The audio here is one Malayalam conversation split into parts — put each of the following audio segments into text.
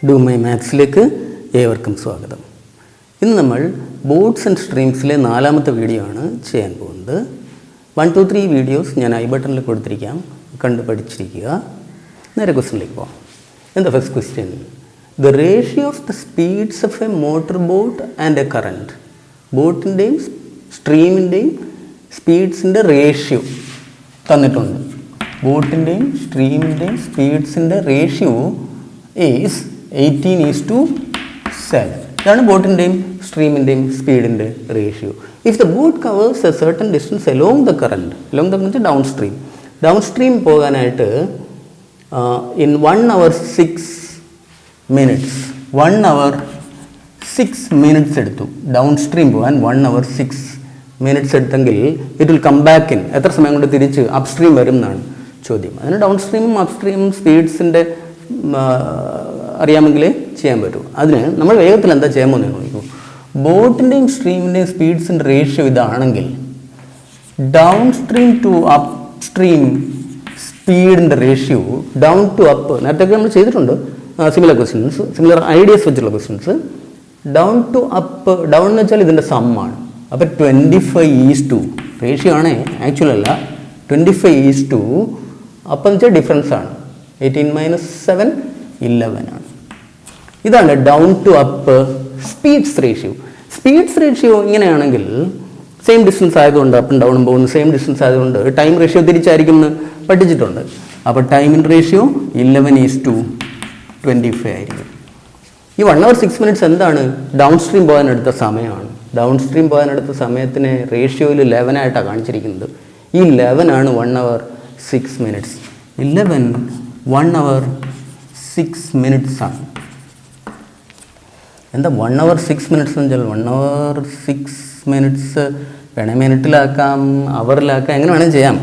DOMYMATHSിലേക്ക് ഏവർക്കും സ്വാഗതം. ഇന്ന് നമ്മൾ ബോർഡ്സ് ആൻഡ് സ്ട്രീംസിലെ നാലാമത്തെ വീഡിയോ ആണ് ചെയ്യാൻ പോകുന്നത്. 1, 2, 3 വീഡിയോസ് ഞാൻ ഐ ബട്ടണിൽ കൊടുത്തിരിക്കാം, കണ്ട് പഠിച്ചിരിക്കുക. നേരെ ക്വസ്റ്റ്യനിലേക്ക് പോകാം. എന്താ first question? The ratio of the speeds of a motor boat and a current. ബോട്ടിൻ്റെയും സ്ട്രീമിൻ്റെയും സ്പീഡ്സിൻ്റെ റേഷ്യോ തന്നിട്ടുണ്ട്. ബോട്ടിൻ്റെയും സ്ട്രീമിൻ്റെയും സ്പീഡ്സിൻ്റെ റേഷ്യോ ഈസ് 18:7. ഇതാണ് ബോട്ടിൻ്റെയും സ്ട്രീമിൻ്റെയും സ്പീഡിൻ്റെ ratio. If the boat covers a certain distance along the current, along the വെച്ചാൽ ഡൗൺ സ്ട്രീം പോകാനായിട്ട് in 1 hour 6 minutes 1 hour 6 minutes എടുത്തു. ഡൗൺ സ്ട്രീം പോകാൻ 1 hour 6 minutes എടുത്തെങ്കിൽ it will come back in എത്ര സമയം കൊണ്ട് തിരിച്ച് അപ് സ്ട്രീം വരും എന്നാണ് ചോദ്യം. അതിന് ഡൗൺ സ്ട്രീമും അപ് സ്ട്രീമും സ്പീഡ്സിൻ്റെ അറിയാമെങ്കിൽ ചെയ്യാൻ പറ്റും. അതിന് നമ്മൾ വേഗത്തിൽ എന്താ ചെയ്യാൻ പോകുന്നത് നോക്കൂ. ബോട്ടിൻ്റെയും സ്ട്രീമിൻ്റെയും സ്പീഡ്സിൻ്റെ റേഷ്യോ ഇതാണെങ്കിൽ downstream to upstream സ്പീഡിൻ്റെ റേഷ്യോ ഡൗൺ ടു അപ്പ് നേരത്തെ നമ്മൾ ചെയ്തിട്ടുണ്ട്. സിമിലർ ക്വസ്റ്റ്യൻസ്, സിമിലർ ഐഡിയസ് വെച്ചുള്ള questions. Down to up, down എന്ന് വെച്ചാൽ ഇതിൻ്റെ സമ്മാണ്. അപ്പോൾ 25:2 റേഷ്യോ ആണ്, ആക്ച്വൽ അല്ല. 25:2 അപ്പം എന്ന് വെച്ചാൽ ഡിഫറൻസ് ആണ്. 18 - 7 11 ആണ്. ഇതാണ് down to up speeds ratio. Speeds ratio ഇങ്ങനെയാണെങ്കിൽ സെയിം ഡിസ്റ്റൻസ് ആയതുകൊണ്ട് അപ്പും ഡൗണും പോകുന്ന സെയിം ഡിസ്റ്റൻസ് ആയതുകൊണ്ട് ടൈം റേഷ്യോ തിരിച്ചായിരിക്കും എന്ന് പഠിച്ചിട്ടുണ്ട്. അപ്പോൾ ടൈമിൻ റേഷ്യോ 11:25 ആയിരിക്കും. ഈ 1 hour 6 minutes എന്താണ്? ഡൗൺ സ്ട്രീം പോകാനെടുത്ത സമയമാണ്. ഡൗൺ സ്ട്രീം പോകാനെടുത്ത സമയത്തിന് റേഷ്യോയിൽ 11 ആയിട്ടാണ് കാണിച്ചിരിക്കുന്നത്. ഈ 11 ആണ് 1 hour 6 minutes. 11 1 hour 6 minutes ആണ്. എന്താ 1 hour 6 minutes എന്ന് വെച്ചാൽ 1 hour 6 minutes വേണമെങ്കിൽ മിനിറ്റിലാക്കാം, അവറിലാക്കാം, എങ്ങനെ വേണമെങ്കിൽ ചെയ്യാം.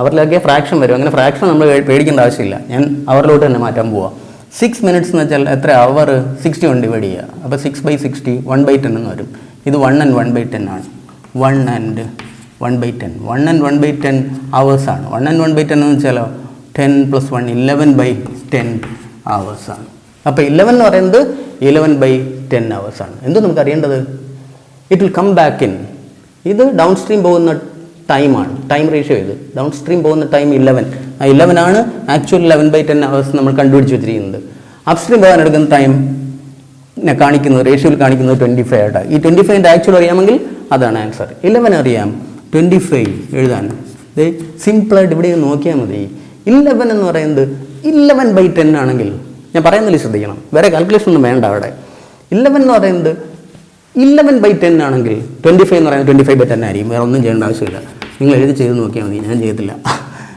അവറിലാക്കിയ ഫ്രാക്ഷൻ വരും. അങ്ങനെ ഫ്രാക്ഷൻ നമ്മൾ പേടിക്കേണ്ട ആവശ്യമില്ല. ഞാൻ അവറിലോട്ട് തന്നെ മാറ്റാൻ പോവാം. 6 minutes എന്ന് വെച്ചാൽ എത്ര? അവർ 60 കൊണ്ട് ഡിവൈഡ് ചെയ്യുക. അപ്പോൾ 6/60 1/10 എന്ന് വരും. ഇത് 1 and 1/10 ആണ്. 1 and 1/10 1 and 1/10 hours ആണ്. 1 and 1/10 എന്ന് വെച്ചാലോ 10 + 1 11/10 hours ആണ്. അപ്പോൾ 11 എന്ന് പറയുന്നത് 11/10 hours ആണ്. എന്ത് നമുക്ക് അറിയേണ്ടത്? It will come back in. ഇത് ഡൗൺ സ്ട്രീം പോകുന്ന ടൈമാണ്, ടൈം റേഷ്യോ. ഇത് ഡൗൺ സ്ട്രീം പോകുന്ന ടൈം 11. ആ 11 ആണ് ആക്ച്വൽ 11/10 hours നമ്മൾ കണ്ടുപിടിച്ച് വെച്ചിരിക്കുന്നത്. അപ് സ്ട്രീം പോകാൻ എടുക്കുന്ന ടൈം കാണിക്കുന്നത്, റേഷ്യോയിൽ കാണിക്കുന്നത് 25 ആയിട്ടാണ്. ഈ 25ൻ്റെ ആക്ച്വൽ അറിയാമെങ്കിൽ അതാണ് ആൻസർ. 11 അറിയാം, 25 എഴുതാൻ സിമ്പിളായിട്ട് ഇവിടെ നോക്കിയാൽ മതി. 11 എന്ന് പറയുന്നത് 11/10 ആണെങ്കിൽ, ഞാൻ പറയുന്നതിൽ ശ്രദ്ധിക്കണം, വേറെ കാൽക്കുലേഷൻ ഒന്നും വേണ്ട അവിടെ. 11 എന്ന് പറയുന്നത് 11/10 ആണെങ്കിൽ 25 എന്ന് പറയുന്നത് 25/10 ആയിരിക്കും. വേറെ ഒന്നും ചെയ്യേണ്ട ആവശ്യമില്ല. നിങ്ങൾ എഴുതി ചെയ്ത് നോക്കിയാൽ മതി, ഞാൻ ചെയ്യത്തില്ല.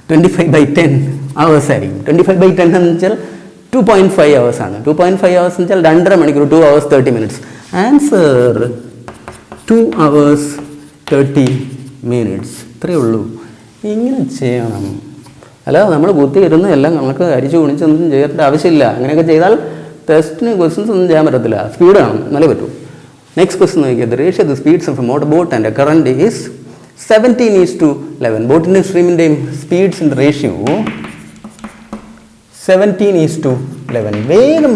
25/10 hours ആയിരിക്കും. 25/10 എന്ന് വെച്ചാൽ 2.5 hours ആണ്. 2.5 hours എന്ന് വെച്ചാൽ 2.5 മണിക്കൂർ, 2 hours 30 minutes. Answer 2 hours 30 minutes. ഇത്രയേ ഉള്ളൂ. ഇങ്ങനെ ചെയ്യണം. അല്ല നമ്മൾ കുത്തി ഇരുന്ന് എല്ലാം കണക്ക് അരിച്ചു കുണിച്ചൊന്നും ചെയ്യേണ്ട ആവശ്യമില്ല. അങ്ങനെയൊക്കെ ചെയ്താൽ ടെസ്റ്റിന് ക്വസ്റ്റ്യൻസ് ഒന്നും ചെയ്യാൻ പറ്റത്തില്ല. സ്പീഡ് ആണ്, എന്നാലേ പറ്റൂ. നെക്സ്റ്റ് ക്വസ്റ്റ്യൻ നോക്കിയാൽ the ratio of the speeds of a motor boat and a current is 17:11. ബോട്ടിൻ്റെയും സ്ട്രീമിൻ്റെയും സ്പീഡ്സിൻ്റെ റേഷ്യോ 17:11. വേഗം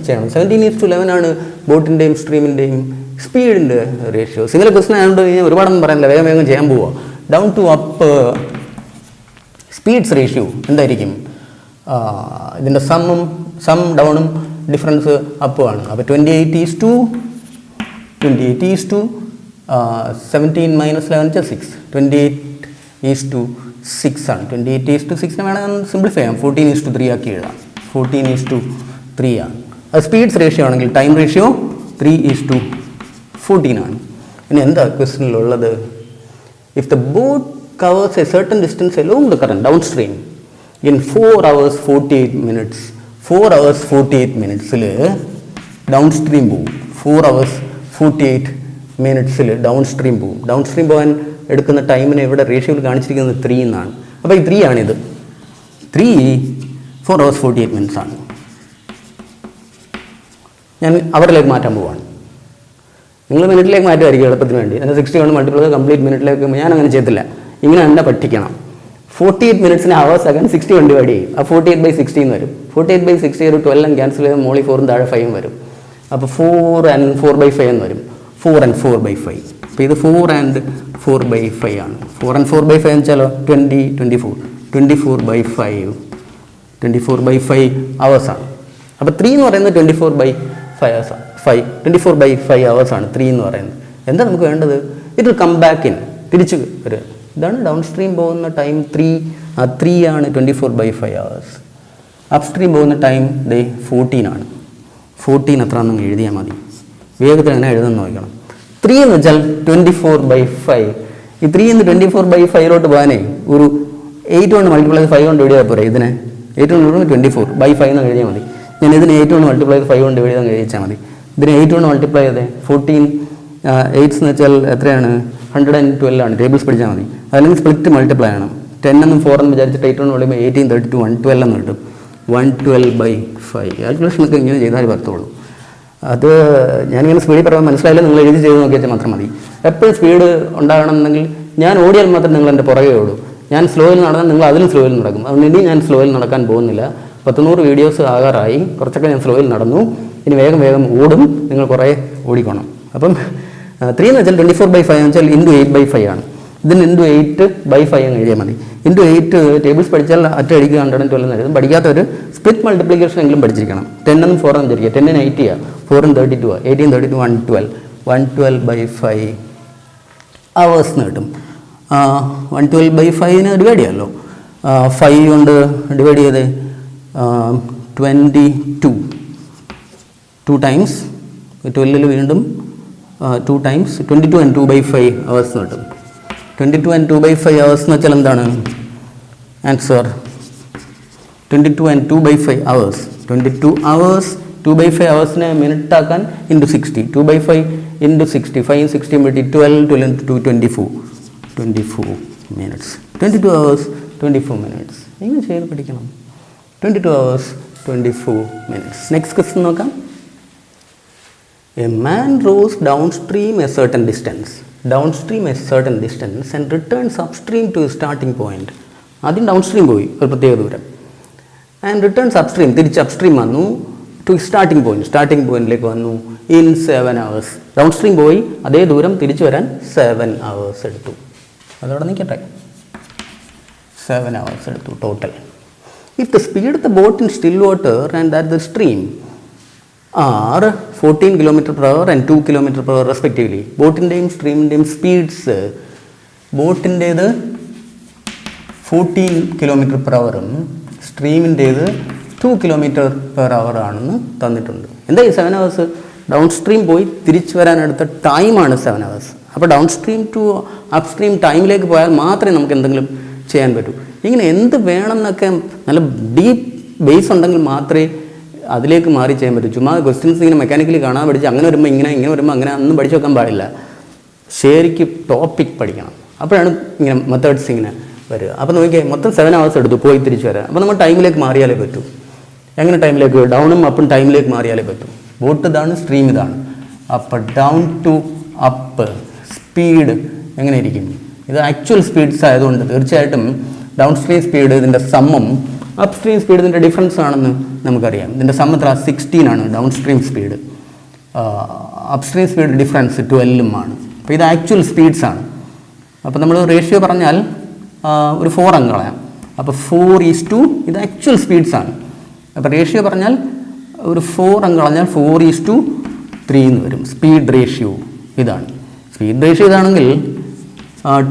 ചെയ്യണം. 17:11 ആണ് ബോട്ടിൻ്റെയും സ്ട്രീമിൻ്റെയും സ്പീഡിൻ്റെ റേഷ്യോ. സിമിലർ ക്വസ്റ്റ്യൻ ആയതുകൊണ്ട് ഞാൻ ഒരുപാടൊന്നും പറയാനില്ല, വേഗം ചെയ്യാൻ പോവുക. Down to up speeds ratio എന്തായിരിക്കും? ഇതിൻ്റെ സം ഡൗണും ഡിഫറൻസ് അപ്പും ആണ്. അപ്പോൾ 28:17 - 11 6. 28:6 ആണ്. 28:6 വേണമെങ്കിൽ സിംപ്ലിഫൈ ചെയ്യാം. 14:3 ആക്കി എഴുതാം. 14:3 ആണ്. അത് സ്പീഡ്സ് റേഷ്യോ ആണെങ്കിൽ ടൈം റേഷ്യോ 3:14 ആണ്. ഇനി എന്താ ക്വസ്റ്റ്യനിലുള്ളത്? If the boat covers a certain distance along the current downstream in 4 hours 48 minutes. 4 hours 48 minutes downstream പോകും. 4 hours 48 minutes downstream പോകും. ഡൗൺസ്ട്രീം പോകാൻ എടുക്കുന്ന ടൈമിനെ ഇവിടെ റേഷ്യോയിൽ കാണിച്ചിരിക്കുന്നത് 3 എന്നാണ്. അപ്പോൾ ഈ 3 ആണിത്. 4 hours 48 minutes ആണ്. ഞാൻ അവരിലേക്ക് മാറ്റാൻ പോവാണ്. നിങ്ങൾ മിനിറ്റിലേക്ക് മാറ്റുമായിരിക്കും എളുപ്പത്തിന് വേണ്ടി. എന്നാൽ 60 കൊണ്ട് മൾട്ടിപ്ലൈ കംപ്ലീറ്റ് മിനിറ്റിലേക്ക് ഞാൻ അങ്ങനെ ചെയ്യത്തില്ല. ഇങ്ങനെ തന്നെ പഠിക്കണം. 48 മിനിറ്റ്സിന് hours ആക്കാൻ 60 കൊണ്ട് ഡിവൈഡ് ചെയ്യും. ആ 48/60 എന്ന് വരും. 48/60 ഒരു 12 ക്യാൻസൽ ചെയ്ത് മോളി 4 താഴെ 5 വരും. അപ്പോൾ 4 and 4/5 എന്ന് വരും. 4 and 4/5. അപ്പോൾ ഇത് 4 and 4/5 ആണ്. 4 and 4/5 എന്ന് വെച്ചാലോ 20, 24. 24/5. 24/5 hours ആണ്. അപ്പോൾ 3 എന്ന് പറയുന്നത് 24/5 hours ആണ് 3 എന്ന് പറയുന്നത്. എന്താ നമുക്ക് വേണ്ടത്? It will come back in, തിരിച്ച് വരിക. ഇതാണ് ഡൗൺ സ്ട്രീം പോകുന്ന ടൈം 3. ആ 3 ആണ് 24/5 hours. അപ് സ്ട്രീം പോകുന്ന ടൈം 14 ആണ്. 14 എത്രയാണെന്ന് എഴുതിയാൽ മതി. വേഗത്തിൽ എങ്ങനെ എഴുതുന്നു നോക്കണം. 3 എന്ന് വെച്ചാൽ 24/5. ഈ 3 എന്ന് 24/5 പോകാനേ ഒരു 8 കൊണ്ട് മൾട്ടിപ്ലൈ ചെയ്ത് 5 കൊണ്ട് എഴുതിയാൽ പോരെ. ഇതിനെ 8 കൊണ്ട് 24/5 എന്ന് എഴുതിയാൽ മതി. ഞാൻ ഇതിന് 8 കൊണ്ട് മൾട്ടിപ്ലൈ ചെയ്ത് 5 കൊണ്ട് എഴുതാൻ കഴിച്ചാൽ മതി. ഇതിന് 8 കൊണ്ട് മൾട്ടിപ്ലൈ ചെയ്തേ 14 8 എന്ന് വെച്ചാൽ എത്രയാണ്? 112 ആണ്. ടേബിൾസ് പഠിച്ചാൽ മതി. അല്ലെങ്കിൽ സ്പ്ലിറ്റ് മൾട്ടിപ്ലൈ ആണ്. 10 എന്നും 4 എന്നും വിചാരിച്ചിട്ട് 8 കൊണ്ട് മൾട്ടിപ്ലൈ 18, 32, 112 എന്ന് കിട്ടും. 112/5. കാൽക്കുലേഷനൊക്കെ ഇങ്ങനെ ചെയ്താൽ പറ്റുള്ളൂ. അത് ഞാനിങ്ങനെ സ്പീഡിൽ പറയാൻ മനസ്സിലായില്ല. നിങ്ങൾ എഴുതി ചെയ്ത് നോക്കിയാൽ മാത്രം മതി. എപ്പോഴും സ്പീഡ് ഉണ്ടാകണമെന്നെങ്കിൽ ഞാൻ ഓടിയാൽ മാത്രം നിങ്ങൾ എൻ്റെ പുറകെ ഓടും. ഞാൻ സ്ലോയിൽ നടന്നാൽ നിങ്ങൾ അതിലും സ്ലോയിൽ നടക്കും. അതുകൊണ്ട് ഇനി ഞാൻ സ്ലോയിൽ നടക്കാൻ പോകുന്നില്ല. 100 വീഡിയോസ് ആകാറായി. കുറച്ചൊക്കെ ഞാൻ സ്ലോയിൽ നടന്നു. ഇനി വേഗം ഓടും. നിങ്ങൾ കുറേ ഓടിക്കണം. അപ്പം 3 എന്ന് വെച്ചാൽ 24/5 എന്ന് വെച്ചാൽ ഇൻറ്റു 8/5 ആണ്. ഇതിന് ഇൻറ്റു 8/5 എന്ന് എഴുതിയാൽ മതി. ഇൻറ്റു 8 ടേബിൾസ് പഠിച്ചാൽ അറ്റടിക്ക് 112 എന്ന് എഴുതും. പഠിക്കാത്തവർ സ്പ്ലിറ്റ് മൾട്ടിപ്ലിക്കേഷൻ എങ്കിലും പഠിച്ചിരിക്കണം. 10 എന്നും 4 എന്നും വിചാരിക്കുക. 10 80 ആണ്, 4 32 ആണ്, 18, 32, 112. 112/5 hours എന്ന് കിട്ടും. 112/5 ഡിവൈഡ് ചെയ്യാമല്ലോ. 5 കൊണ്ട് ഡിവൈഡ് ചെയ്ത് 22. 2 ടൈംസ് 12 വീണ്ടും 2 ടൈംസ് 22 and 2/5 hours എന്ന് കിട്ടും. 22 and 2/5 hours എന്ന് വെച്ചാൽ എന്താണ് ആൻസർ? 22 and 2/5 hours. 22 hours 2/5 ഹവേഴ്സിനെ മിനിറ്റ് ആക്കാൻ into 60. 2/5 into 60. 5 60 12, 12 into 2 24 minutes. 22 hours 24 minutes. ഇങ്ങനെ ചെയ്ത് പഠിക്കണം. 22 hours 24 minutes. നെക്സ്റ്റ് ക്വസ്റ്റ്യൻ നോക്കാം. A man rows downstream a certain distance and returns upstream to his starting point. ആദ്യം ഡൗൺസ്ട്രീം പോയി ഒരു പ്രത്യേക ദൂരം ആൻഡ് റിട്ടേൺസ് അപ്സ്ട്രീം, തിരിച്ച് അപ്സ്ട്രീം വന്നു ടു സ്റ്റാർട്ടിംഗ് പോയിന്റിലേക്ക് വന്നു ഇൻ 7 hours. ഡൗൺസ്ട്രീം പോയി അതേ ദൂരം തിരിച്ചു വരാൻ 7 hours എടുത്തു. അതോടെ നിൽക്കട്ടെ. 7 hours എടുത്തു total. If the speed of the boat in still water and at the stream are 14 km/h and 2 km/h respectively. ബോട്ടിൻ്റെയും സ്ട്രീമിൻ്റെയും സ്പീഡ്സ്, ബോട്ടിൻ്റേത് 14 km/h സ്ട്രീമിൻ്റേത് 2 km/h ആണെന്ന് തന്നിട്ടുണ്ട്. എന്താ ഈ 7 hours? ഡൗൺ സ്ട്രീം പോയി തിരിച്ചു വരാനെടുത്ത ടൈമാണ് 7 hours. അപ്പോൾ downstream to upstream ടൈമിലേക്ക് പോയാൽ മാത്രമേ നമുക്ക് എന്തെങ്കിലും ചെയ്യാൻ പറ്റൂ. ഇങ്ങനെ എന്ത് വേണമെന്നൊക്കെ നല്ല ഡീപ്പ് ബേസ് ഉണ്ടെങ്കിൽ മാത്രമേ അതിലേക്ക് മാറി ചെയ്യാൻ പറ്റും. ചുമ്മാ ക്വസ്റ്റ്യൻസ് ഇങ്ങനെ മെക്കാനിക്കലി കാണാൻ പഠിച്ച് അങ്ങനെ വരുമ്പോൾ ഇങ്ങനെ വരുമ്പോൾ അങ്ങനെ ഒന്നും പഠിച്ചു വെക്കാൻ പാടില്ല. ശരിക്കും ടോപ്പിക് പഠിക്കണം. അപ്പോഴാണ് ഇങ്ങനെ മെത്തേഡ്സ് ഇങ്ങനെ വരിക. അപ്പോൾ നോക്കിയാൽ മൊത്തം 7 hours എടുത്തു പോയി തിരിച്ചു വരാൻ. അപ്പോൾ നമ്മൾ ടൈമിലേക്ക് മാറിയാലേ പറ്റൂ. എങ്ങനെ ടൈമിലേക്ക്? ഡൗണും അപ്പും ടൈമിലേക്ക് മാറിയാലേ പറ്റൂ. ബോട്ട് ഇതാണ്, സ്ട്രീം ഇതാണ്. അപ്പോൾ ഡൗൺ ടു അപ്പ് സ്പീഡ് എങ്ങനെ ഇരിക്കും? ഇത് ആക്ച്വൽ സ്പീഡ്സ് ആയതുകൊണ്ട് തീർച്ചയായിട്ടും ഡൗൺ സ്ട്രീം സ്പീഡ് ഇതിൻ്റെ സമ്മും അപ്പ് സ്ട്രീം സ്പീഡ് ഇതിൻ്റെ ഡിഫറൻസ് ആണെന്ന് നമുക്കറിയാം. ഇതിൻ്റെ സം എത്ര? 16 ആണ് down stream speed. Up stream speed difference 12 ആണ്. അപ്പോൾ ഇത് ആക്ച്വൽ സ്പീഡ്സ് ആണ്. അപ്പോൾ നമ്മൾ റേഷ്യോ പറഞ്ഞാൽ ഒരു 4 അങ്ങ് കളയാം. അപ്പോൾ 4:2 ഇത് ആക്ച്വൽ സ്പീഡ്സ് ആണ്. അപ്പോൾ റേഷ്യോ പറഞ്ഞാൽ ഒരു 4 അങ്ങ് കളഞ്ഞാൽ 4:3 എന്ന് വരും. സ്പീഡ് റേഷ്യോ ഇതാണ്. സ്പീഡ് റേഷ്യോ ഇതാണെങ്കിൽ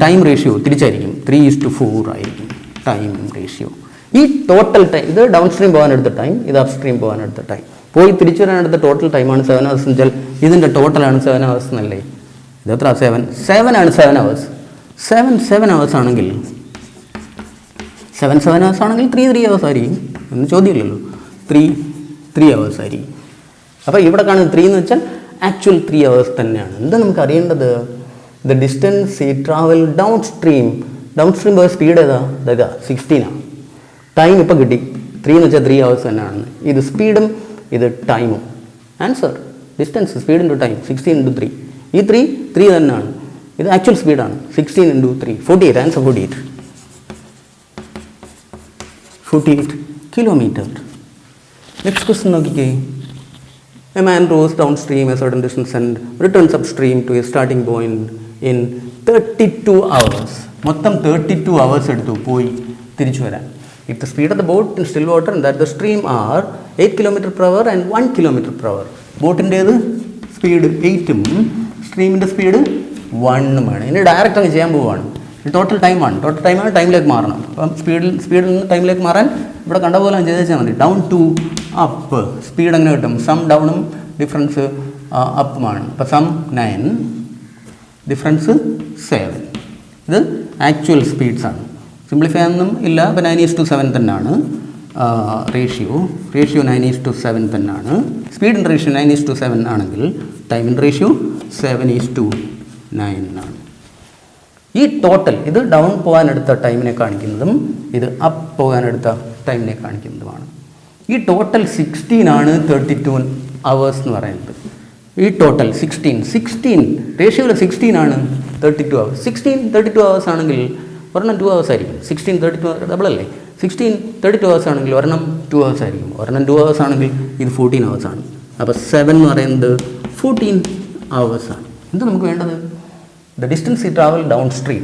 ടൈം റേഷ്യോ തിരിച്ചായിരിക്കും. 3:4 ആയിരിക്കും ടൈം റേഷ്യോ. ഈ ടോട്ടൽ ടൈം, ഇത് ഡൗൺ സ്ട്രീം പോകാനെടുത്ത ടൈം, ഇത് അപ്പ് സ്ട്രീം പോകാനെടുത്ത ടൈം, പോയി തിരിച്ചു വരാനെടുത്ത ടോട്ടൽ ടൈമാണ് 7 hours എന്ന് വെച്ചാൽ ഇതിൻ്റെ ടോട്ടലാണ് 7 hours എന്നല്ലേ? ഇതെത്ര? 7 ആണ് 7 hours. 7 hours ആണെങ്കിൽ 7 hours ആണെങ്കിൽ 3 hours ആയിരിക്കും. എന്ന് ചോദ്യമില്ലല്ലോ. 3 hours ആയിരിക്കും. അപ്പോൾ ഇവിടെ കാണുന്ന 3 എന്ന് വെച്ചാൽ ആക്ച്വൽ 3 hours തന്നെയാണ്. എന്താ നമുക്ക് അറിയേണ്ടത്? ദ ഡിസ്റ്റൻസ് ഈ ട്രാവൽ ഡൗൺ സ്ട്രീം പോയ സ്പീഡ് ഏതാ? 16 ആണ്. ടൈം ഇപ്പോൾ കിട്ടി. 3 എന്ന് വെച്ചാൽ 3 hours തന്നെയാണ്. ഇത് സ്പീഡും ഇത് ടൈമും. Answer distance speed into time 16 into 3. ഈ 3 തന്നെയാണ്. ഇത് actual സ്പീഡാണ്. 16 into 3 48. Answer 48. 48 kilometers. Next question നോക്കിക്കേ. A man rows downstream a certain distance and returns upstream to a starting point in 32 hours. മൊത്തം 32 hours എടുത്തു പോയി തിരിച്ചു വരാൻ. If the speed of the boat in still water and that the stream are 8 km per hour and 1 km per hour. ബോട്ടിൻ്റേത് സ്പീഡ് 8ഉം സ്ട്രീമിൻ്റെ സ്പീഡ് 1ഉമാണ്. ഇനി ഡയറക്റ്റ് അങ്ങ് ചെയ്യാൻ പോവുകയാണ്. ടോട്ടൽ ടൈമാണ്. ടോട്ടൽ ടൈമാണ് ടൈമിലേക്ക് മാറണം. അപ്പം സ്പീഡിൽ നിന്ന് ടൈമിലേക്ക് മാറാൻ ഇവിടെ കണ്ട പോലെ ചെയ്ത് വെച്ചാൽ മതി. ഡൗൺ ടു അപ്പ് സ്പീഡ് എങ്ങനെ കിട്ടും? സം ഡൗണും ഡിഫറൻസ് അപ്പുമാണ്. അപ്പോൾ സം 9 ഡിഫറൻസ് 7. ഇത് ആക്ച്വൽ സ്പീഡ്സാണ്. സിംപ്ലിഫൈ ഒന്നും ഇല്ല. അപ്പോൾ 9:7 തന്നെയാണ് റേഷ്യോ 9:7 തന്നെയാണ്. സ്പീഡിൻ്റെ റേഷ്യോ 9:7 ആണെങ്കിൽ ടൈമിൻ്റെ റേഷ്യോ 7:9 ആണ്. ഈ ടോട്ടൽ ഇത് ഡൗൺ പോകാനെടുത്ത ടൈമിനെ കാണിക്കുന്നതും ഇത് അപ്പ് പോകാനെടുത്ത ടൈമിനെ കാണിക്കുന്നതുമാണ്. ഈ ടോട്ടൽ 16 ആണ് 32 hours എന്ന് പറയുന്നത്. ഈ ടോട്ടൽ 16 റേഷ്യോയിൽ 16 ആണ് 32 hours. 32 hours ആണെങ്കിൽ ഒരെണ്ണം 2 hours ആയിരിക്കും. 16 32 ഡബിൾ അല്ലേ? 16 32 hours ആണെങ്കിൽ ഒരെണ്ണം 2 hours ആയിരിക്കും. ഒരെണ്ണം 2 hours ആണെങ്കിൽ ഇത് 14 hours ആണ്. അപ്പോൾ 7 എന്ന് പറയുന്നത് 14 hours ആണ്. എന്താ നമുക്ക് വേണ്ടത്? ദ ഡിസ്റ്റൻസ് ഈ ട്രാവൽ ഡൗൺ സ്ട്രീം.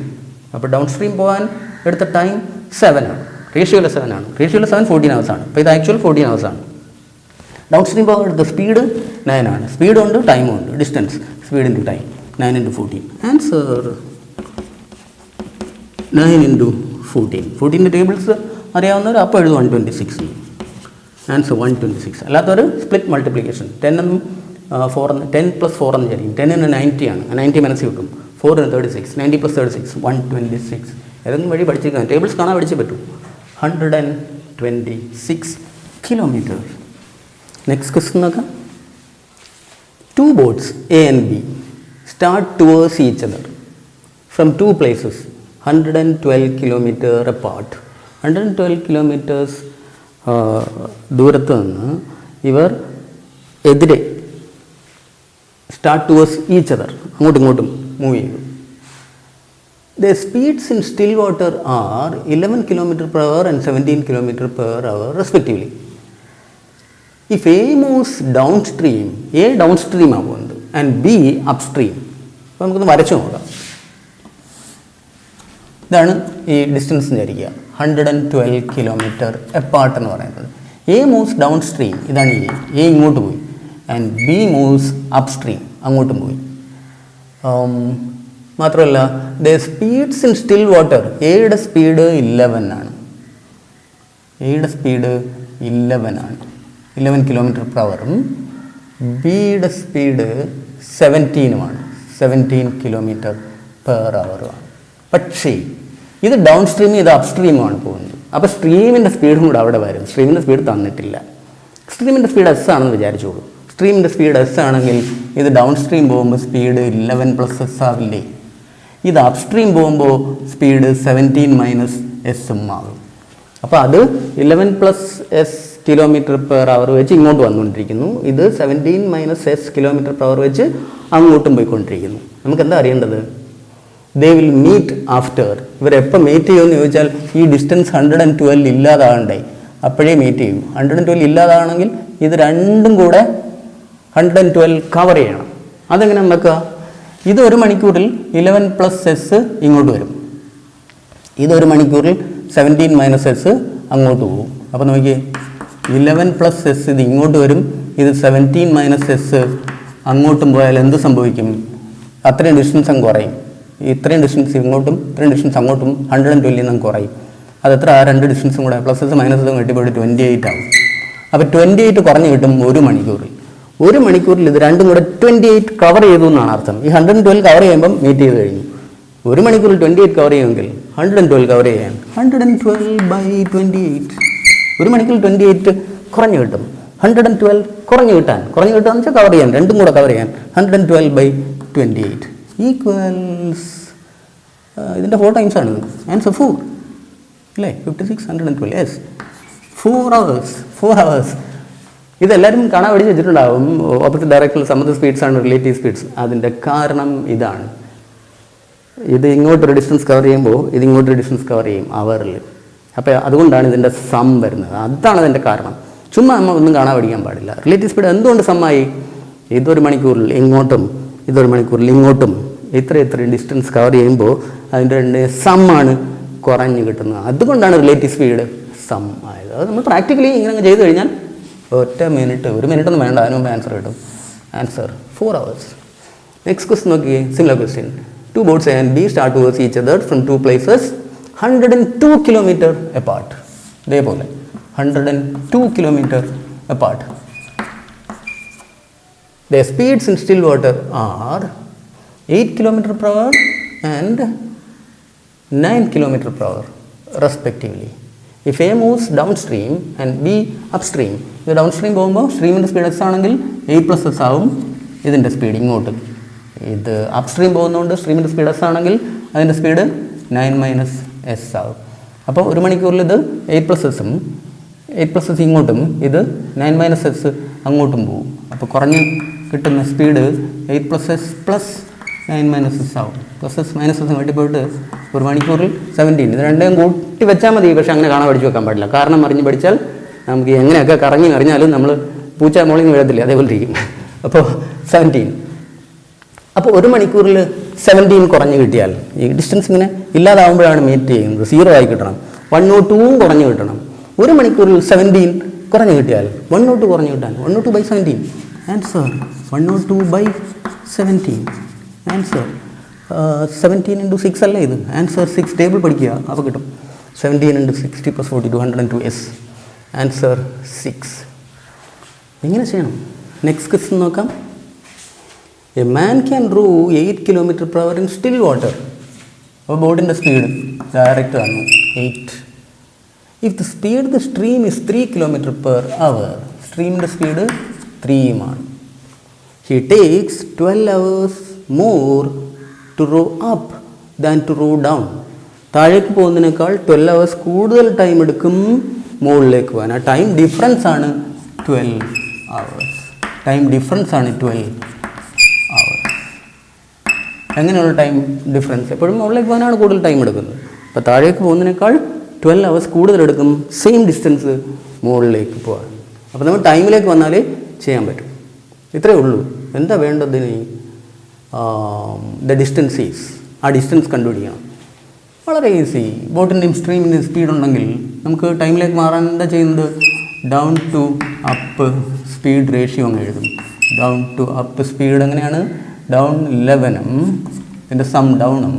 അപ്പോൾ ഡൗൺ സ്ട്രീം പോകാൻ എടുത്ത ടൈം 7 ആണ്. റേഷ്യോയിൽ 7 ആണ്. റേഷ്യോയിൽ 7 14 hours ആണ്. അപ്പോൾ ഇത് ആക്ച്വൽ 14 hours ആണ്. ഡൗൺ സ്ട്രീം പോകാൻ എടുത്ത സ്പീഡ് 9 ആണ്. സ്പീഡും ഉണ്ട് ടൈമും ഉണ്ട്. Distance speed into time 9 × 14. Answer 9 × 14. 14ൻ്റെ ടേബിൾസ് അറിയാവുന്നവർ അപ്പോൾ എഴുതും 126. ആൻസർ 126. അല്ലാത്തവർ സ്പ്ലിറ്റ് മൾട്ടിപ്ലിക്കേഷൻ 10 + 4 എന്ന് വിചാരിക്കും. 10ന് 90 ആണ്. 90 മനസ്സിൽ കിട്ടും. 4ന് 36. 90 + 36 126. ഏതെങ്കിലും വഴി പഠിച്ചിരിക്കാൻ ടേബിൾസ് കാണാൻ പഠിച്ചേ പറ്റൂ. 126 kilometers. നെക്സ്റ്റ് ക്വസ്റ്റ്യൻ നോക്കാം. 2 boats A and B start towards each other from 2 places 112 kilometers apart. 112 kilometers ദൂരത്ത് നിന്ന് ഇവർ എതിരെ സ്റ്റാർട്ട് ടുവേഴ്സ് ഈച്ച് അതർ അങ്ങോട്ടും ഇങ്ങോട്ടും മൂവ് ചെയ്തു. The speeds in still water are 11 km per hour and 17 km per hour respectively. If A moves downstream, A downstream ആണ് പോകുന്നത് and B upstream. അപ്പോൾ നമുക്കൊന്ന് വരച്ചു നോക്കാം. ഇതാണ് ഈ ഡിസ്റ്റൻസ് വിചാരിക്കുക. 112 kilometer apart എന്ന് പറയുന്നത്. A moves downstream, ഇതാണ് A ഇങ്ങോട്ട് പോയി, ആൻഡ് B moves upstream അങ്ങോട്ടും പോയി. മാത്രമല്ല the speeds in still water, എയുടെ സ്പീഡ് 11 ആണ്. എയുടെ സ്പീഡ് 11 ആണ്, 11 km per hour. ബിയുടെ സ്പീഡ് 17 km per hour ആണ്. പക്ഷേ ഇത് ഡൗൺ സ്ട്രീം, ഇത് അപ് സ്ട്രീമാണ് പോകുന്നത്. അപ്പോൾ സ്ട്രീമിൻ്റെ സ്പീഡും കൂടെ അവിടെ വരും. സ്ട്രീമിൻ്റെ സ്പീഡ് തന്നിട്ടില്ല. സ്ട്രീമിൻ്റെ സ്പീഡ് എസ് ആണെന്ന് വിചാരിച്ചോളൂ. സ്ട്രീമിൻ്റെ സ്പീഡ് എസ് ആണെങ്കിൽ ഇത് ഡൗൺ സ്ട്രീം പോകുമ്പോൾ സ്പീഡ് 11 + s ആവില്ലേ? ഇത് അപ് സ്ട്രീം പോകുമ്പോൾ സ്പീഡ് 17 - s ആകും. അപ്പോൾ അത് 11 + s km per hour വെച്ച് ഇങ്ങോട്ട് വന്നുകൊണ്ടിരിക്കുന്നു. ഇത് 17 - s km per hour വെച്ച് അങ്ങോട്ടും പോയിക്കൊണ്ടിരിക്കുന്നു. നമുക്ക് എന്താ അറിയേണ്ടത്? They will meet after. ഇവരെപ്പോൾ മീറ്റ് ചെയ്യുമെന്ന് ചോദിച്ചാൽ ഈ ഡിസ്റ്റൻസ് 112 ഇല്ലാതാകണ്ടേ, അപ്പോഴേ മീറ്റ് ചെയ്യും. 112 ഇല്ലാതാണെങ്കിൽ ഇത് രണ്ടും കൂടെ 112 കവർ ചെയ്യണം. അതെങ്ങനെ നോക്കുക? ഇത് 1 മണിക്കൂറിൽ 11 + s ഇങ്ങോട്ട് വരും. ഇത് 1 മണിക്കൂറിൽ 17 - s അങ്ങോട്ട് പോകും. അപ്പോൾ നോക്കിയേ, 11 + s ഇത് ഇങ്ങോട്ട് വരും, ഇത് 17 - s അങ്ങോട്ടും പോയാൽ എന്ത് സംഭവിക്കും? അത്രയും ഡിസ്റ്റൻസ് അങ്ങ് കുറയും. ഇത്രയും ഡിസ്റ്റൻസ് ഇങ്ങോട്ടും ഇത്രയും ഡിസ്റ്റൻസ് അങ്ങോട്ടും 112 നിന്ന് കുറയും. അതെത്ര? ആ രണ്ട് ഡിസ്റ്റൻസും കൂടെ പ്ലസസും മൈനസും കെട്ടിപ്പോയിട്ട് 28 ആവും. അപ്പോൾ 28 കുറഞ്ഞ് കിട്ടും 1 മണിക്കൂറിൽ. 1 മണിക്കൂറിൽ ഇത് രണ്ടും കൂടെ 28 കവർ ചെയ്തു എന്നാണ് അർത്ഥം. ഈ 112 കവർ ചെയ്യുമ്പം മീറ്റ് ചെയ്ത് കഴിഞ്ഞു. 1 മണിക്കൂറിൽ 28 കവർ ചെയ്യുമെങ്കിൽ 112 കവർ ചെയ്യാൻ 112/28. 1 മണിക്കൂറിൽ 28 കുറഞ്ഞു കിട്ടും. 112 കുറഞ്ഞു കിട്ടാന്ന് വെച്ചാൽ കവർ ചെയ്യാൻ, രണ്ടും കൂടെ കവർ ചെയ്യാൻ 112/28 ഈക്വൽസ് ഇതിൻ്റെ 4 ടൈംസ് ആണിത്. ആൻസർ 4 അല്ലേ? 56 112. Yes, 4 hours. ഇതെല്ലാവരും കാണാൻ പഠിച്ച് വെച്ചിട്ടുണ്ടാവും. ഓപ്പോസിറ്റ് ഡയറക്ഷനിൽ സം ഓഫ് ദി സ്പീഡ്സ് ആണ് റിലേറ്റീവ് സ്പീഡ്സ്. അതിൻ്റെ കാരണം ഇതാണ്. ഇത് ഇങ്ങോട്ടൊരു ഡിസ്റ്റൻസ് കവർ ചെയ്യുമ്പോൾ ഇത് ഇങ്ങോട്ടൊരു ഡിസ്റ്റൻസ് കവർ ചെയ്യും അവറിൽ. അപ്പോൾ അതുകൊണ്ടാണ് ഇതിൻ്റെ സം വരുന്നത്. അതാണ് അതിൻ്റെ കാരണം. ചുമ്മാ നമ്മൾ ഒന്നും കാണാൻ പഠിക്കാൻ പാടില്ല. റിലേറ്റീവ് സ്പീഡ് എന്തുകൊണ്ട് സമ്മായി? ഇതൊരു മണിക്കൂറിൽ ഇങ്ങോട്ടും ഇതൊരു മണിക്കൂറിൽ ഇങ്ങോട്ടും ഇത്രയും ഡിസ്റ്റൻസ് കവർ ചെയ്യുമ്പോൾ അതിൻ്റെ സമ്മാണ് കുറഞ്ഞ് കിട്ടുന്നത്. അതുകൊണ്ടാണ് റിലേറ്റീവ് സ്പീഡ് സം ആയത്. അത് നമ്മൾ പ്രാക്ടിക്കലി ഇങ്ങനെ ചെയ്ത് കഴിഞ്ഞാൽ ഒരു മിനിറ്റൊന്നും വേണ്ട, അതിന് മുമ്പ് ആൻസർ കിട്ടും. Answer 4 hours. നെക്സ്റ്റ് ക്വസ്റ്റ്യൻ നോക്കിയേ, similar question. 2 boats A and B start towards each other from 2 places 102 kilometer apart. ഇതേപോലെ 102 kilometer apart. Their speeds in still water are 8 km per hour and 9 km per hour respectively. If A moves downstream and B upstream, ഇത് ഡൗൺസ്ട്രീം പോകുമ്പോൾ സ്ട്രീമിൻ്റെ സ്പീഡ് എസ് ആണെങ്കിൽ 8+s ആവും ഇതിൻ്റെ സ്പീഡ് ഇങ്ങോട്ട്. ഇത് അപ്സ്ട്രീം പോകുന്നതുകൊണ്ട് സ്ട്രീമിൻ്റെ സ്പീഡ് എസ് ആണെങ്കിൽ അതിൻ്റെ സ്പീഡ് 9 - s ആവും. അപ്പോൾ ഒരു മണിക്കൂറിൽ ഇത് 8+s ഇങ്ങോട്ടും ഇത് 9 - s അങ്ങോട്ടും പോകും. അപ്പോൾ കുറഞ്ഞ് കിട്ടുന്ന സ്പീഡ് 8+s + 9 - s ആവും. +s - s വേണ്ടി പോയിട്ട് ഒരു മണിക്കൂറിൽ 17. ഇത് രണ്ടും കൂട്ടി വെച്ചാൽ മതി. പക്ഷേ അങ്ങനെ കാണാൻ പഠിച്ചു വെക്കാൻ പാടില്ല. കാരണം അറിഞ്ഞ് പഠിച്ചാൽ നമുക്ക് എങ്ങനെയൊക്കെ കറങ്ങി അറിഞ്ഞാലും നമ്മൾ പൂച്ച മോളിൽ നിന്ന് വീഴത്തില്ല, അതേപോലെ ഇരിക്കും. അപ്പോൾ 17. അപ്പോൾ ഒരു മണിക്കൂറിൽ 17 കുറഞ്ഞ് കിട്ടിയാൽ ഈ ഡിസ്റ്റൻസ് ഇങ്ങനെ ഇല്ലാതാവുമ്പോഴാണ് മീറ്റ് ചെയ്യുന്നത്. 0 ആയി കിട്ടണം. 102 കുറഞ്ഞ് കിട്ടണം. ഒരു മണിക്കൂറിൽ 17 കുറഞ്ഞ് കിട്ടിയാൽ 102 കുറഞ്ഞ് കിട്ടാൻ 102/17. ആൻസർ 102/17. ആൻസർ 17 × 6 അല്ല ഇത്. ആൻസർ 6 ടേബിൾ പഠിക്കുക, അപ്പോൾ കിട്ടും. 17 × 60 + 40 102s. ആൻസർ 6. എങ്ങനെ ചെയ്യണം? നെക്സ്റ്റ് ക്വസ്റ്റ്യൻ നോക്കാം. A man can row 8 km per hour in still water. അപ്പോൾ ബോട്ടിൻ്റെ സ്പീഡ് ഡയറക്റ്റ് തന്നു 8. If the speed the stream is 3 km per hour, സ്ട്രീമിൻ്റെ സ്പീഡ് 3 ആണ്. He takes 12 hours more to row up than to row down. താഴേക്ക് പോകുന്നതിനേക്കാൾ 12 hours കൂടുതൽ ടൈം എടുക്കും മുകളിലേക്ക് പോകാൻ. ആ ടൈം ഡിഫറൻസ് ആണ് 12 hours. ടൈം ഡിഫറൻസ് ആണ് 12 hours. എങ്ങനെയുള്ള ടൈം ഡിഫറൻസ്? എപ്പോഴും മുകളിലേക്ക് പോകാനാണ് കൂടുതൽ ടൈം എടുക്കുന്നത്. അപ്പോൾ താഴേക്ക് പോകുന്നതിനേക്കാൾ 12 hours കൂടുതലെടുക്കും സെയിം ഡിസ്റ്റൻസ് മുകളിലേക്ക് പോകാൻ. അപ്പോൾ നമ്മൾ ടൈമിലേക്ക് വന്നാലേ ചെയ്യാൻ പറ്റും. ഇത്രയേ ഉള്ളൂ. എന്താ വേണ്ടതിന്? ദ ഡിസ്റ്റൻസ് ഈസ്, ആ ഡിസ്റ്റൻസ് കണ്ടുപിടിക്കണം. വളരെ ഈസി. ബോട്ടിൻ്റെയും സ്ട്രീമിൻ്റെയും സ്പീഡ് ഉണ്ടെങ്കിൽ നമുക്ക് ടൈമിലേക്ക് മാറാൻ എന്താ ചെയ്യുന്നത്? Down to up speed ratio അങ്ങ് എഴുതും. ഡൗൺ ടു അപ്പ് സ്പീഡ് എങ്ങനെയാണ്? ഡൗൺ 11ഉം ഇതിൻ്റെ സം ഡൗണും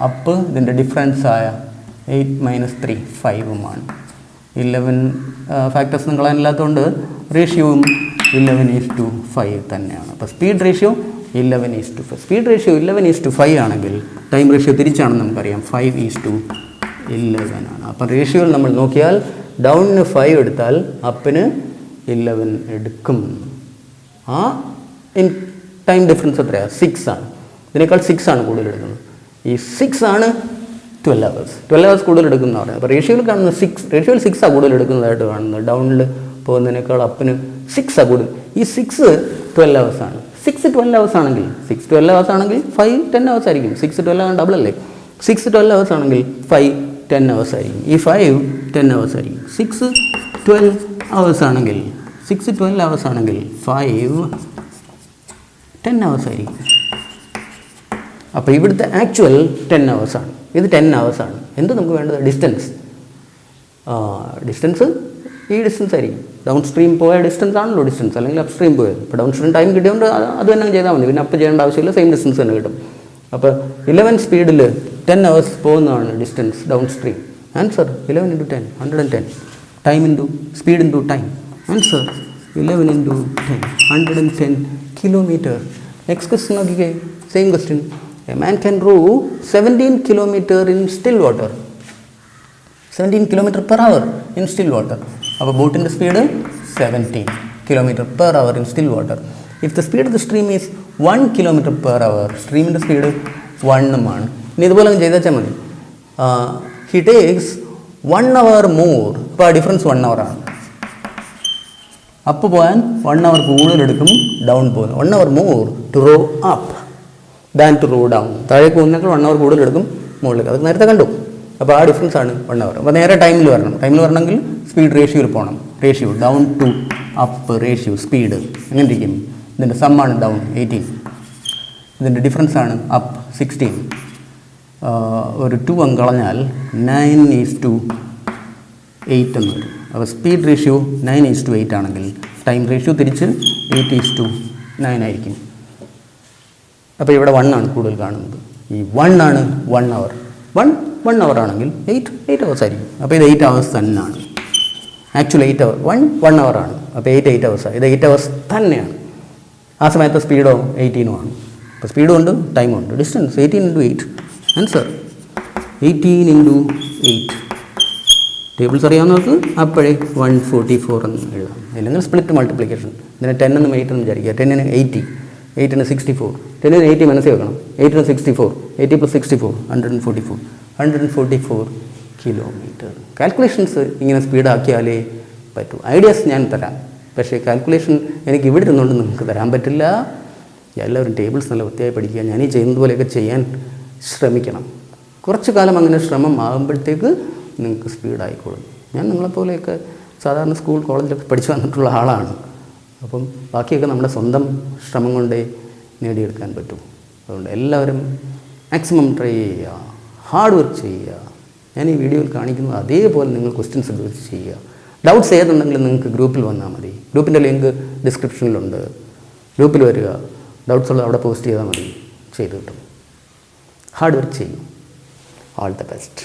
അപ്പ് ഇതിൻ്റെ ഡിഫറൻസായ 8 - 3 5ഉമാണ്. 11 ഫാക്ടേഴ്സ് നിങ്ങൾ കളയാനില്ലാത്തതുകൊണ്ട് റേഷ്യോയും 11:5 തന്നെയാണ്. അപ്പോൾ സ്പീഡ് റേഷ്യോ 11:5. സ്പീഡ് റേഷ്യോ 11:5 ആണെങ്കിൽ ടൈം റേഷ്യോ തിരിച്ചാണെന്ന് നമുക്കറിയാം. 5:11 ആണ്. അപ്പം റേഷ്യോയിൽ നമ്മൾ നോക്കിയാൽ ഡൗണിന് 5 എടുത്താൽ അപ്പിന് 11 എടുക്കും. ആ ടൈം ഡിഫറൻസ് എത്രയാണ്? 6 ആണ്. ഇതിനേക്കാൾ 6 ആണ് കൂടുതൽ എടുക്കുന്നത്. ഈ 6 ആണ് 12 hours. 12 hours കൂടുതൽ എടുക്കുന്നതാണ് പറയുന്നത്. അപ്പോൾ റേഷ്യോയിൽ കാണുന്നത് 6, റേഷ്യോയിൽ 6 ആണ് കൂടുതൽ എടുക്കുന്നതായിട്ട് കാണുന്നത്. ഡൗണിൽ പോകുന്നതിനേക്കാൾ അപ്പിന് 6 ആണ് കൂടുതൽ. ഈ 6 12 hours ആണ്. 6 12 hours ആണെങ്കിൽ 6 12 hours ആണെങ്കിൽ 5 10 hours ആയിരിക്കും. 6 12 ആണ്, ഡബിൾ അല്ലേ? 6 12 hours ആണെങ്കിൽ 5 10 hours ആയിരിക്കും. ഈ 5 10 hours ആയിരിക്കും. 6 12 hours ആണെങ്കിൽ 5 10 hours ആയിരിക്കും. അപ്പോൾ ഇവിടുത്തെ ആക്ച്വൽ 10 hours ആണ്. ഇത് 10 hours ആണ്. എന്ത് നമുക്ക് വേണ്ടത്? ഡിസ്റ്റൻസ്. ഡിസ്റ്റൻസ് ഈ ഡിസ്റ്റൻസ് ആയിരിക്കും. ഡൗൺ സ്ട്രീം പോയ ഡിസ്റ്റൻസ് ആണല്ലോ ഡിസ്റ്റൻസ്, അല്ലെങ്കിൽ അപ്പ് സ്ട്രീം പോയത്. ഇപ്പോൾ ഡൗൺ സ്ട്രീം ടൈം കിട്ടിയതുകൊണ്ട് അത് തന്നെ ചെയ്താൽ മതി. പിന്നെ അപ്പ് ചെയ്യേണ്ട ആവശ്യമില്ല, സെയിം ഡിസ്റ്റൻസ് തന്നെ കിട്ടും. അപ്പോൾ 11 സ്പീഡിൽ 10 hours പോകുന്നതാണ് distance down stream. Answer 11 × 10 110. Time into speed into time. Answer 11 × 10 110 kilometre. Next question നോക്കിക്കേ, same question. A man can row 17 km in still water. 17 km per hour in still water. അപ്പോൾ ബോട്ടിൻ്റെ speed 17 km per hour in still water. If the speed of the stream is 1 km per hour, സ്ട്രീമിൻ്റെ സ്പീഡ് 1ഉമാണ്. ഇനി ഇതുപോലെ അങ്ങ് ചെയ്താൽ മതി. He takes 1 hour more. അപ്പോൾ ആ ഡിഫറൻസ് 1 hour ആണ്. അപ്പ് പോകാൻ 1 hour കൂടുതലെടുക്കും ഡൗൺ പോകുന്നു. 1 hour more to row up than to row down. താഴേക്ക് പോകുന്നതിനേക്കാൾ 1 hour കൂടുതലെടുക്കും മുകളിലേക്ക്. അത് നേരത്തെ കണ്ടു. അപ്പോൾ ആ ഡിഫറൻസ് ആണ് 1 hour. അപ്പോൾ നേരെ ടൈമിൽ വരണം. ടൈമിൽ വരണമെങ്കിൽ സ്പീഡ് റേഷ്യോയിൽ പോകണം. Ratio down to up ratio speed എങ്ങനെ ഇരിക്കും? ഇതിൻ്റെ സമ്മാണ് ഡൗൺ 18, ഇതിൻ്റെ ഡിഫറൻസ് ആണ് അപ്പ് 16. ഒരു 2 അങ്ങ് കളഞ്ഞാൽ 9:8 എന്ന് വരും. അപ്പോൾ സ്പീഡ് റേഷ്യോ 9:8 ആണെങ്കിൽ ടൈം റേഷ്യോ തിരിച്ച് 8:9 ആയിരിക്കും. അപ്പോൾ ഇവിടെ 1 ആണ് കൂടുതൽ കാണുന്നത്. ഈ 1 ആണ് 1 hour. 1 hour ആണെങ്കിൽ 8 hours ആയിരിക്കും. അപ്പോൾ ഇത് 8 hours തന്നെയാണ്. ആക്ച്വലി 8 hour 1 hour ആണ്. അപ്പോൾ 8 hours ആണ്. ഇത് 8 hours തന്നെയാണ്. ആ സമയത്ത് സ്പീഡോ 18 ആണ്. അപ്പോൾ സ്പീഡും ഉണ്ട് ടൈമും ഉണ്ട്. ഡിസ്റ്റൻസ് 18 × 8. ആൻസർ 18 × 8. ടേബിൾസ് അറിയാവുന്നവർക്ക് അപ്പോഴേ 144 എന്ന് എഴുതാം. അല്ലെങ്കിൽ സ്പ്ലിറ്റ് മൾട്ടിപ്ലിക്കേഷൻ. ഇതിന് 10 എന്നും 8 എന്നും വിചാരിക്കുക. 10 ന് 80, 8 ന് 64. 10 ന് 80 മനസ്സിൽ വെക്കണം. 8 ന് 64, 80 + 64 144 കിലോമീറ്റർ. കാൽക്കുലേഷൻസ് ഇങ്ങനെ സ്പീഡാക്കിയാലേ പറ്റൂ. ഐഡിയാസ് ഞാൻ തരാം, പക്ഷേ കാൽക്കുലേഷൻ എനിക്ക് ഇവിടെ ഇരുന്നുകൊണ്ട് നിങ്ങൾക്ക് തരാൻ പറ്റില്ല. എല്ലാവരും ടേബിൾസ് നല്ല വൃത്തിയായി പഠിക്കുക. ഞാൻ ഈ ചെയ്യുന്നത് പോലെയൊക്കെ ചെയ്യാൻ ശ്രമിക്കണം. കുറച്ച് കാലം അങ്ങനെ ശ്രമം ആകുമ്പോഴത്തേക്ക് നിങ്ങൾക്ക് സ്പീഡായിക്കോളും. ഞാൻ നിങ്ങളെപ്പോലെയൊക്കെ സാധാരണ സ്കൂൾ കോളേജിലൊക്കെ പഠിച്ചു വന്നിട്ടുള്ള ആളാണ്. അപ്പം ബാക്കിയൊക്കെ നമ്മുടെ സ്വന്തം ശ്രമം കൊണ്ടേ നേടിയെടുക്കാൻ പറ്റും. അതുകൊണ്ട് എല്ലാവരും മാക്സിമം ട്രൈ ചെയ്യുക, ഹാർഡ് വർക്ക് ചെയ്യുക. ഞാൻ ഈ വീഡിയോയിൽ കാണിക്കുന്നത് അതേപോലെ നിങ്ങൾ ക്വസ്റ്റ്യൻസ് എടുത്ത് ചെയ്യുക. ഡൗട്ട്സ് ഏതുണ്ടെങ്കിലും നിങ്ങൾക്ക് ഗ്രൂപ്പിൽ വന്നാൽ മതി. ഗ്രൂപ്പിൻ്റെ ലിങ്ക് ഡിസ്ക്രിപ്ഷനിലുണ്ട്. ഗ്രൂപ്പിൽ വരിക, ഡൗട്ട്സ് ഉള്ളത് അവിടെ പോസ്റ്റ് ചെയ്താൽ മതി, ചെയ്ത് കിട്ടും. ഹാർഡ് വർക്ക് ചെയ്യും. All the best.